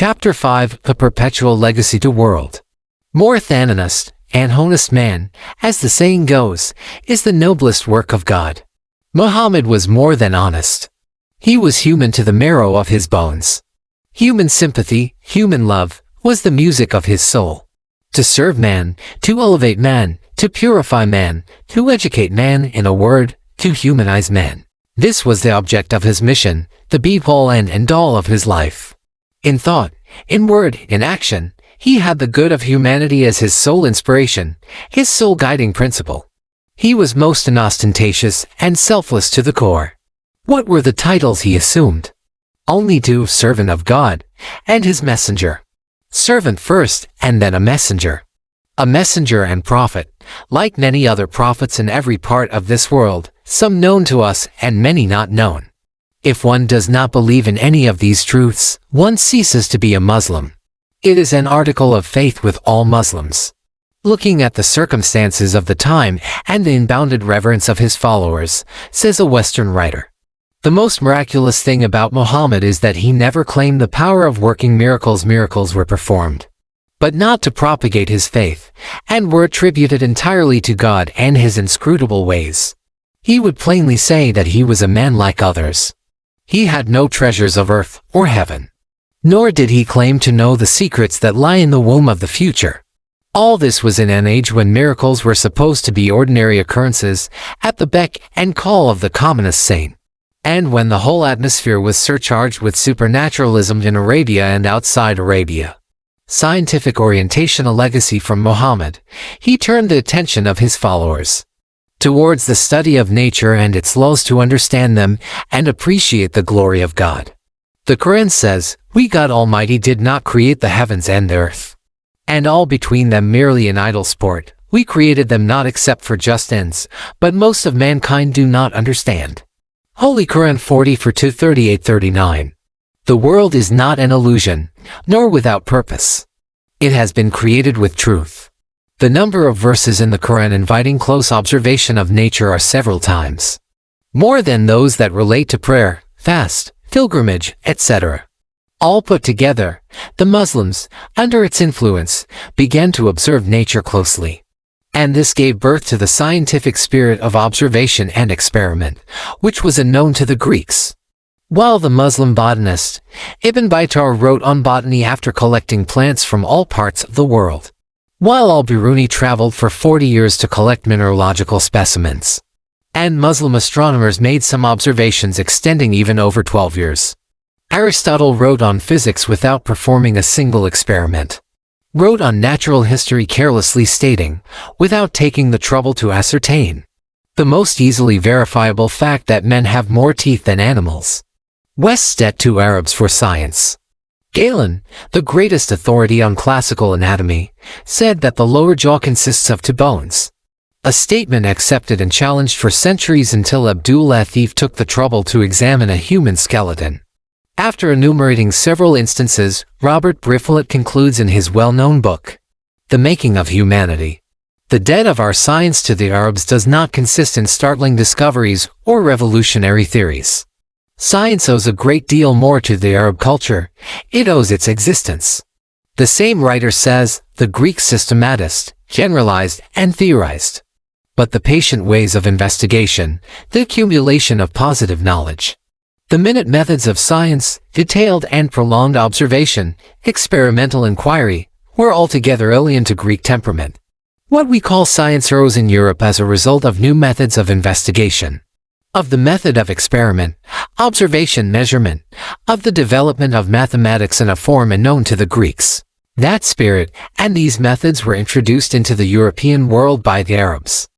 Chapter 5: The Perpetual Legacy to World. More than honest, an honest man, as the saying goes, is the noblest work of God. Muhammad was more than honest. He was human to the marrow of his bones. Human sympathy, human love, was the music of his soul. To serve man, to elevate man, to purify man, to educate man, in a word, to humanize man. This was the object of his mission, the be-all and end-all of his life. In thought, in word, in action, he had the good of humanity as his sole inspiration, his sole guiding principle. He was most unostentatious and selfless to the core. What were the titles he assumed? Only two: servant of God, and his messenger. Servant first, and then a messenger. A messenger and prophet, like many other prophets in every part of this world, some known to us and many not known. If one does not believe in any of these truths, one ceases to be a Muslim. It is an article of faith with all Muslims. Looking at the circumstances of the time and the unbounded reverence of his followers, says a Western writer, the most miraculous thing about Muhammad is that he never claimed the power of working miracles. Miracles were performed, but not to propagate his faith, and were attributed entirely to God and his inscrutable ways. He would plainly say that he was a man like others. He had no treasures of earth or heaven. Nor did he claim to know the secrets that lie in the womb of the future. All this was in an age when miracles were supposed to be ordinary occurrences, at the beck and call of the commonest saint. And when the whole atmosphere was surcharged with supernaturalism in Arabia and outside Arabia. Scientific orientation, a legacy from Muhammad, he turned the attention of his followers towards the study of nature and its laws to understand them and appreciate the glory of God. The Quran says, "We, God Almighty, did not create the heavens and the earth, and all between them merely an idle sport. We created them not except for just ends, but most of mankind do not understand." Holy Quran 40:238-39. The world is not an illusion, nor without purpose. It has been created with truth. The number of verses in the Quran inviting close observation of nature are several times more than those that relate to prayer, fast, pilgrimage, etc. All put together, the Muslims, under its influence, began to observe nature closely. And this gave birth to the scientific spirit of observation and experiment, which was unknown to the Greeks. While the Muslim botanist, Ibn Baitar, wrote on botany after collecting plants from all parts of the world, while al-Biruni traveled for 40 years to collect mineralogical specimens, and Muslim astronomers made some observations extending even over 12 years. Aristotle wrote on physics without performing a single experiment, wrote on natural history carelessly stating, without taking the trouble to ascertain, the most easily verifiable fact that men have more teeth than animals. West's debt to Arabs for science. Galen, the greatest authority on classical anatomy, said that the lower jaw consists of two bones. A statement accepted and challenged for centuries until Abdul Latif took the trouble to examine a human skeleton. After enumerating several instances, Robert Briflet concludes in his well-known book, The Making of Humanity, the debt of our science to the Arabs does not consist in startling discoveries or revolutionary theories. Science owes a great deal more to the Arab culture. It owes its existence. The same writer says, the Greeks systematized, generalized, and theorized. But the patient ways of investigation, the accumulation of positive knowledge, the minute methods of science, detailed and prolonged observation, experimental inquiry, were altogether alien to Greek temperament. What we call science arose in Europe as a result of new methods of investigation, of the method of experiment, observation, measurement, of the development of mathematics in a form unknown to the Greeks. That spirit and these methods were introduced into the European world by the Arabs.